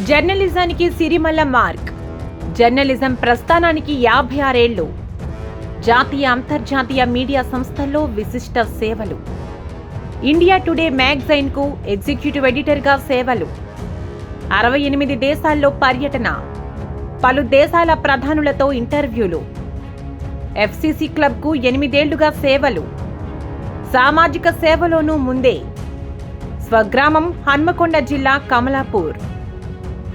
జర్నలిజానికి సిరిమల్ల mark. Journalism ప్రస్థానానికి 56 ఏళ్లు. జాతీయ అంతర్జాతీయ మీడియా సంస్థల్లో విశిష్ట సేవలు. ఇండియా టుడే మ్యాగజైన్కు ఎగ్జిక్యూటివ్ ఎడిటర్గా సేవలు. 68 దేశాల్లో పర్యటన. పలు దేశాల ప్రధానులతో ఇంటర్వ్యూలు. ఎఫ్సిసి క్లబ్కు 8 ఏళ్లుగా సేవలు. సామాజిక సేవలోనూ ముందే. స్వగ్రామం హన్మకొండ జిల్లా కమలాపూర్.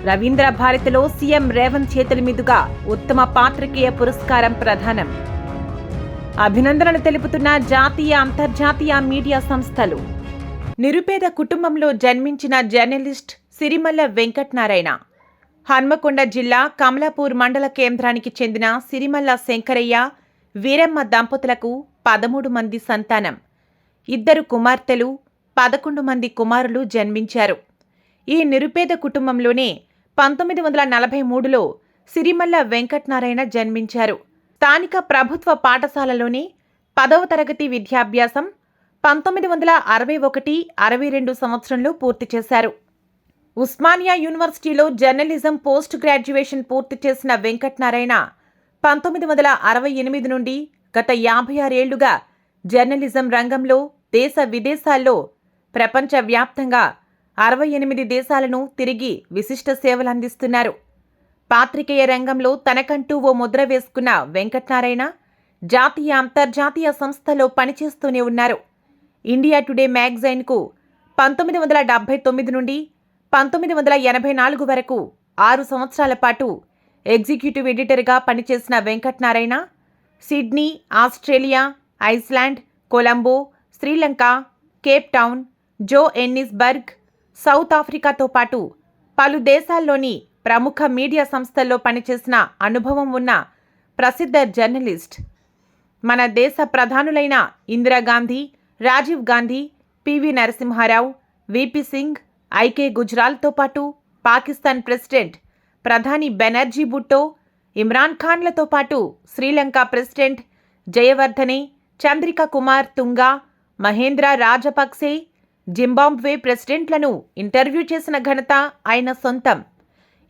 రవీంద్ర భారతిలో సీఎం రేవంత్ చేతుల మీదుగా ఉత్తమ పాత్రికేయ పురస్కారం ప్రదానం. అభినందనలు తెలుపుతున్న జాతీయ అంతర్జాతీయ మీడియా సంస్థలు. నిరుపేద కుటుంబంలో జన్మించిన జర్నలిస్ట్ సిరిమల్ల వెంకటనారాయణ. హన్మకొండ జిల్లా కమలాపూర్ మండల కేంద్రానికి చెందిన సిరిమల్ల శంకరయ్య, వీరమ్మ దంపతులకు 13 మంది సంతానం. 2 కుమార్తెలు, 11 మంది కుమారులు జన్మించారు. ఈ నిరుపేద కుటుంబంలోనే 1943లో సిరిమల్ల వెంకటనారాయణ జన్మించారు. స్థానిక ప్రభుత్వ పాఠశాలలోనే 10వ తరగతి విద్యాభ్యాసం 1961-62 సంవత్సరంలో పూర్తి చేశారు. ఉస్మానియా యూనివర్సిటీలో జర్నలిజం పోస్ట్ గ్రాడ్యుయేషన్ పూర్తి చేసిన వెంకటనారాయణ 1968 నుండి గత 56 ఏళ్లుగా జర్నలిజం రంగంలో దేశ విదేశాల్లో ప్రపంచవ్యాప్తంగా 68 దేశాలను తిరిగి విశిష్ట సేవలందిస్తున్నారు. పాత్రికేయ రంగంలో తనకంటూ ఓ ముద్ర వేసుకున్న వెంకటనారాయణ జాతీయ అంతర్జాతీయ సంస్థలో పనిచేస్తూనే ఉన్నారు. ఇండియా టుడే మ్యాగజైన్కు 1979 నుండి 1984 వరకు 6 సంవత్సరాల పాటు ఎగ్జిక్యూటివ్ ఎడిటర్గా పనిచేసిన Venkatanarayana Sydney, Australia, Iceland, Colombo, Sri Lanka, Cape Town, Johannesburg, South ఆఫ్రికాతో పాటు పలు దేశాల్లోని ప్రముఖ మీడియా సంస్థల్లో పనిచేసిన అనుభవం ఉన్న ప్రసిద్ధ జర్నలిస్ట్. మన దేశ ప్రధానులైన ఇందిరాగాంధీ, రాజీవ్ గాంధీ, పివి నరసింహారావు, విపి సింగ్, ఐకే గుజ్రాల్తో పాటు పాకిస్తాన్ ప్రెసిడెంట్ ప్రధాని బెనర్జీ భుట్టో, ఇమ్రాన్ ఖాన్లతో పాటు శ్రీలంక ప్రెసిడెంట్ జయవర్ధనే, చంద్రిక కుమార్ తుంగా, మహేంద్ర రాజపక్సే, జింబాబ్వే ప్రెసిడెంట్లను ఇంటర్వ్యూ చేసిన ఘనత ఆయన సొంతం.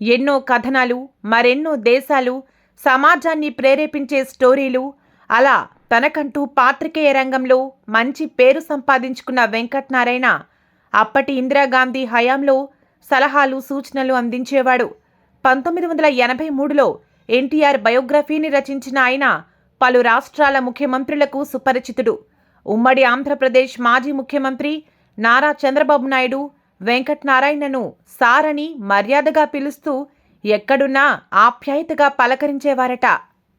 ఎన్నో కథనాలు, మరెన్నో దేశాలు, సమాజాన్ని ప్రేరేపించే స్టోరీలు, అలా తనకంటూ పాత్రికేయ రంగంలో మంచి పేరు సంపాదించుకున్న వెంకటనారాయణ అప్పటి ఇందిరాగాంధీ హయాంలో సలహాలు, సూచనలు అందించేవాడు. 1983లో ఎన్టీఆర్ బయోగ్రఫీని రచించిన ఆయన పలు రాష్ట్రాల ముఖ్యమంత్రులకు సుపరిచితుడు. ఉమ్మడి ఆంధ్రప్రదేశ్ మాజీ ముఖ్యమంత్రి నారా చంద్రబాబు నాయుడు వెంకటనారాయణను సార్ అని మర్యాదగా పిలుస్తూ ఎక్కడున్నా ఆప్యాయతగా పలకరించేవారట.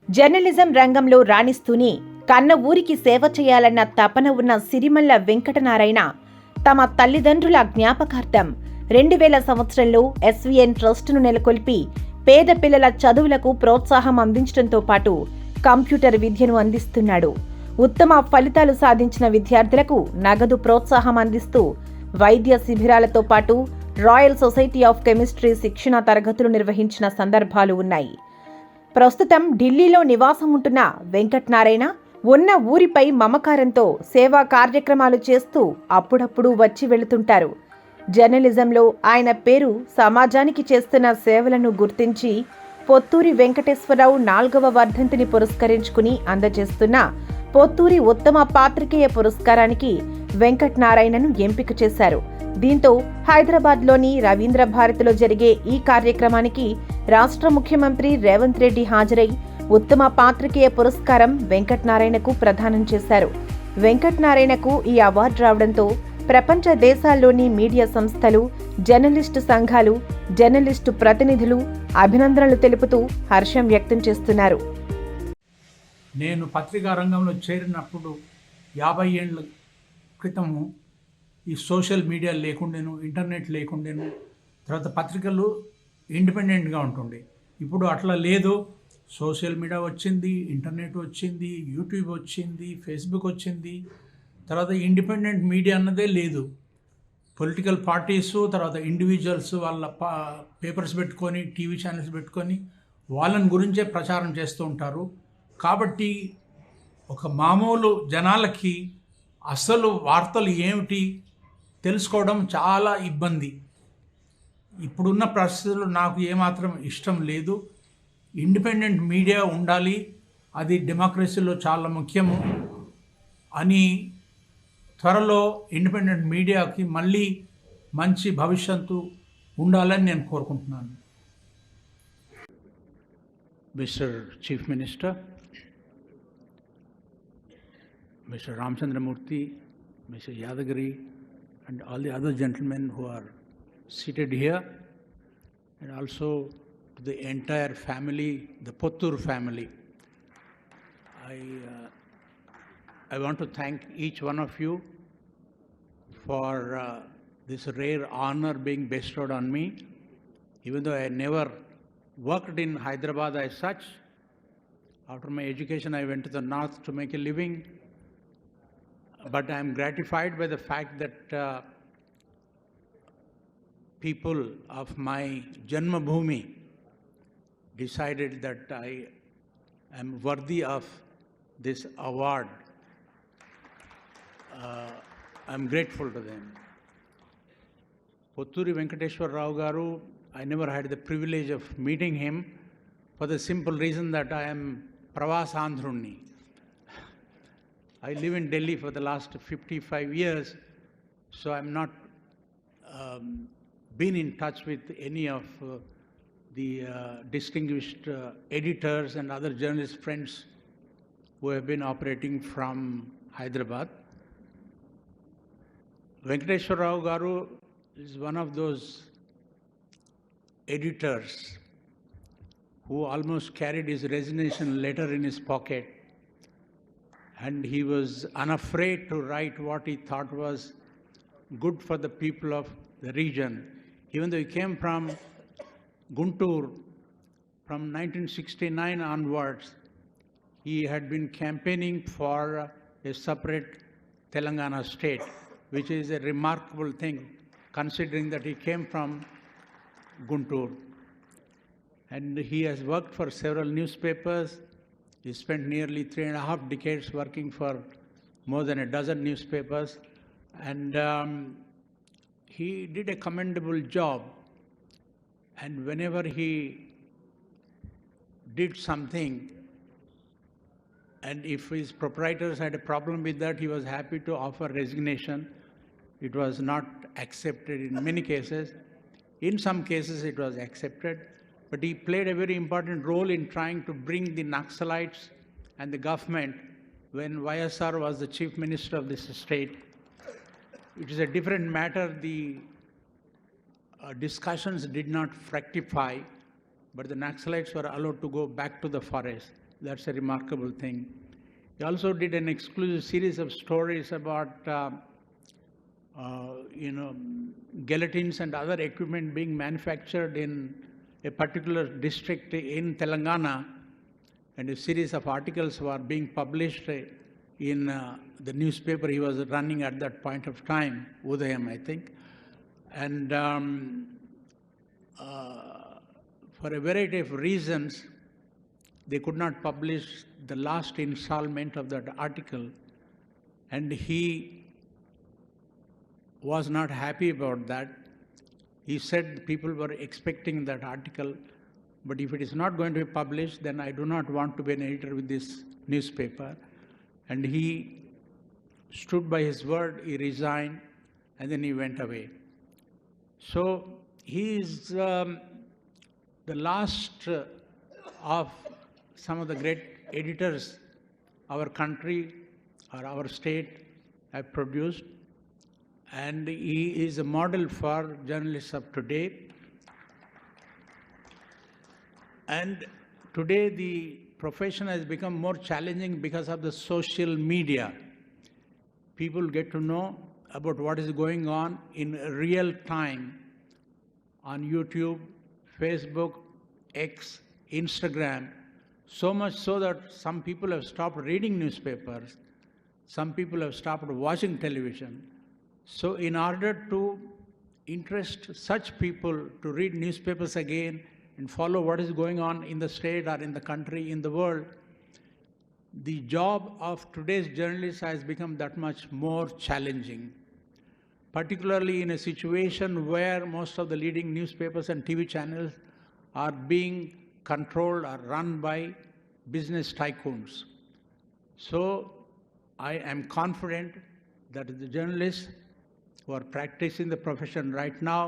జర్నలిజం రంగంలో రాణిస్తూనే కన్న ఊరికి సేవ చేయాలన్న తపన ఉన్న సిరిమల్ల వెంకటనారాయణ తమ తల్లిదండ్రుల జ్ఞాపకార్థం 2000 సంవత్సరంలో ఎస్వీఎన్ ట్రస్టును నెలకొల్పి పేద పిల్లల చదువులకు ప్రోత్సాహం అందించడంతో పాటు కంప్యూటర్ విద్యను అందిస్తున్నాడు. ఉత్తమ ఫలితాలు సాధించిన విద్యార్థులకు నగదు ప్రోత్సాహం అందిస్తూ వైద్య శిబిరాలతో పాటు రాయల్ సొసైటీ ఆఫ్ కెమిస్ట్రీ శిక్షణ తరగతులు నిర్వహించిన సందర్భాలు ఉన్నాయి. ప్రస్తుతం ఢిల్లీలో నివాసం ఉంటున్న వెంకటనారాయణ ఉన్న ఊరిపై మమకారంతో సేవా కార్యక్రమాలు చేస్తూ అప్పుడప్పుడు వచ్చి వెళుతుంటారు. జర్నలిజంలో ఆయన పేరు సమాజానికి చేస్తున్న సేవలను గుర్తించి పొత్తూరి వెంకటేశ్వరరావు 4వ వర్ధంతిని పురస్కరించుకుని అందజేస్తున్న పొత్తూరి ఉత్తమ పాత్రికేయ పురస్కారానికి వెంకటనారాయణను ఎంపిక చేశారు. దీంతో హైదరాబాద్లోని రవీంద్ర భారతిలో జరిగే ఈ కార్యక్రమానికి రాష్ట్ర ముఖ్యమంత్రి రేవంత్ రెడ్డి హాజరై ఉత్తమ పాత్రికేయ పురస్కారం వెంకటనారాయణకు ప్రదానం చేశారు. వెంకటనారాయణకు ఈ అవార్డు రావడంతో ప్రపంచ దేశాల్లోని మీడియా సంస్థలు, జర్నలిస్టు సంఘాలు, జర్నలిస్టు ప్రతినిధులు అభినందనలు తెలుపుతూ హర్షం వ్యక్తం చేస్తున్నారు. నేను పత్రికా రంగంలో చేరినప్పుడు 50 ఏళ్ళ క్రితము ఈ సోషల్ మీడియా లేకుండేను, ఇంటర్నెట్ లేకుండేను, తర్వాత పత్రికలు ఇండిపెండెంట్గా ఉంటుండే. ఇప్పుడు అట్లా లేదు. సోషల్ మీడియా వచ్చింది, ఇంటర్నెట్ వచ్చింది, యూట్యూబ్ వచ్చింది, ఫేస్బుక్ వచ్చింది. తర్వాత ఇండిపెండెంట్ మీడియా అన్నదే లేదు. పొలిటికల్ పార్టీసు, తర్వాత ఇండివిజువల్స్ వాళ్ళ పేపర్స్ పెట్టుకొని, టీవీ ఛానల్స్ పెట్టుకొని వాళ్ళని గురించే ప్రచారం చేస్తూ ఉంటారు. కాబట్టి ఒక మామూలు జనాలకి అసలు వార్తలు ఏమిటి తెలుసుకోవడం చాలా ఇబ్బంది. ఇప్పుడున్న పరిస్థితుల్లో నాకు ఏమాత్రం ఇష్టం లేదు. ఇండిపెండెంట్ మీడియా ఉండాలి, అది డెమోక్రసీలో చాలా ముఖ్యము అని త్వరలో ఇండిపెండెంట్ మీడియాకి మళ్ళీ మంచి భవిష్యత్తు ఉండాలని నేను కోరుకుంటున్నాను. Mr. Chief Minister, Mr. Ramchandra Murthy, Mr. Yadagiri, and all the other gentlemen who are seated here, and also to the entire family, the Pottur family. I want to thank each one of you for this rare honor being bestowed on me. Even though I never worked in Hyderabad as such, after my education I went to the north to make a living. But I am gratified by the fact that people of my Janmabhoomi decided that I am worthy of this award. I am grateful to them. Potturi Venkateshwar Rao Garu, I never had the privilege of meeting him for the simple reason that I am Pravas Andhruni. I live in Delhi for the last 55 years, so I'm not been in touch with any of the distinguished editors and other journalist friends who have been operating from Hyderabad. Venkateshwar Rao Garu is one of those editors who almost carried his resignation letter in his pocket, and he was unafraid to write what he thought was good for the people of the region. Even though he came from Guntur, from 1969 onwards, he had been campaigning for a separate Telangana state, which is a remarkable thing considering that he came from Guntur. And he has worked for several newspapers. He spent nearly 3.5 decades working for more than a dozen newspapers. And he did a commendable job. And whenever he did something, and if his proprietors had a problem with that, he was happy to offer resignation. It was not accepted in many cases. In some cases, it was accepted. But he played a very important role in trying to bring the Naxalites and the government when YSR was the chief minister of this state. It is a different matter. The discussions did not fructify, but the Naxalites were allowed to go back to the forest. That's a remarkable thing. He also did an exclusive series of stories about guillotines and other equipment being manufactured in a particular district in Telangana, and a series of articles were being published in the newspaper he was running at that point of time, Udayam, I think. And for a variety of reasons, they could not publish the last installment of that article, and he was not happy about that. He said people were expecting that article, but if it is not going to be published, then I do not want to be an editor with this newspaper. And he stood by his word, he resigned, and then he went away. So he is the last of some of the great editors our country or our state have produced. And he is a model for journalists of today. And today the profession has become more challenging because of the social media. People get to know about what is going on in real time on YouTube, Facebook, X, Instagram, so much so that some people have stopped reading newspapers, some people have stopped watching television. So in order to interest such people to read newspapers again and follow what is going on in the state or in the country, in the world, the job of today's journalist has become that much more challenging. particularly in a situation where most of the leading newspapers and TV channels are being controlled or run by business tycoons. So I am confident that the journalists who are practicing the profession right now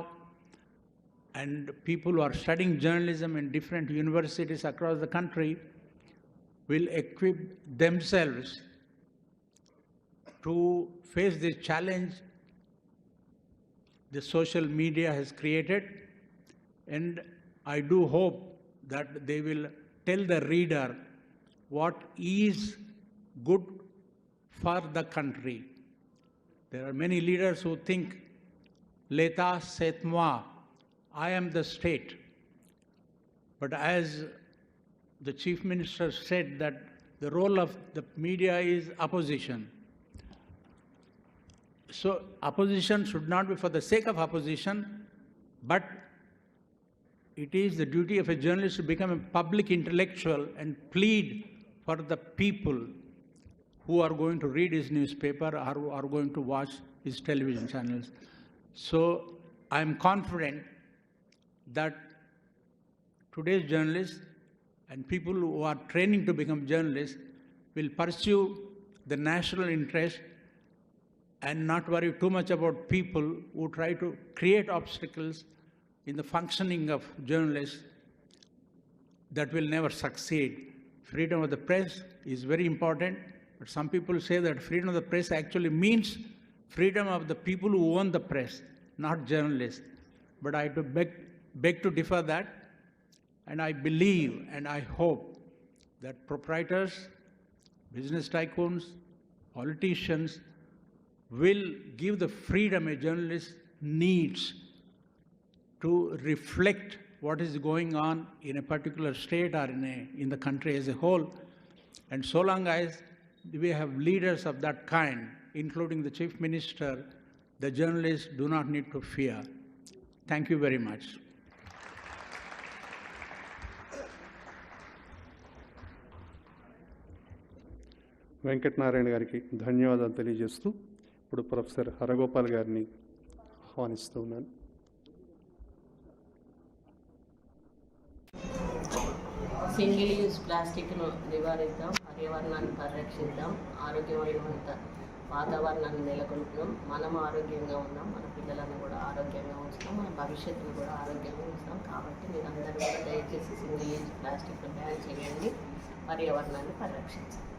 and people who are studying journalism in different universities across the country will equip themselves to face the challenge the social media has created, and I do hope that they will tell the reader what is good for the country. There are many leaders who think, "L'État c'est moi," I am the state. But as the Chief Minister said, that the role of the media is opposition. So opposition should not be for the sake of opposition, but it is the duty of a journalist to become a public intellectual and plead for the people who are going to read his newspaper or who are going to watch his television channels. So I am confident that today's journalists and people who are training to become journalists will pursue the national interest and not worry too much about people who try to create obstacles in the functioning of journalists that will never succeed. Freedom of the press is very important, but some people say that freedom of the press actually means freedom of the people who own the press, not journalists. But I beg to differ that, and I believe and I hope that proprietors, business tycoons, politicians will give the freedom a journalist needs to reflect what is going on in a particular state or in the country as a whole. And so long as we have leaders of that kind, including the Chief Minister, the journalists do not need to fear. Thank you very much. Venkatanarayana గారికి ధన్యవాదాలు తెలియజేస్తూ ఇప్పుడు professor Haragopal గారిని ఆహ్వానిస్తూ ఉన్నాను. Single use ప్లాస్టిక్ను నివారిద్దాం, పర్యావరణాన్ని పరిరక్షిద్దాం, ఆరోగ్యమైన వాతావరణాన్ని నెలకొల్పుదాం. మనం ఆరోగ్యంగా ఉన్నాం, మన పిల్లలను కూడా ఆరోగ్యంగా ఉంచుతాం, మన భవిష్యత్తును కూడా ఆరోగ్యంగా ఉంచుతాం. కాబట్టి మీరందరూ కూడా దయచేసి సింగిల్ యూజ్ ప్లాస్టిక్ను బ్యాన్ చేయండి, పర్యావరణాన్ని పరిరక్షించండి.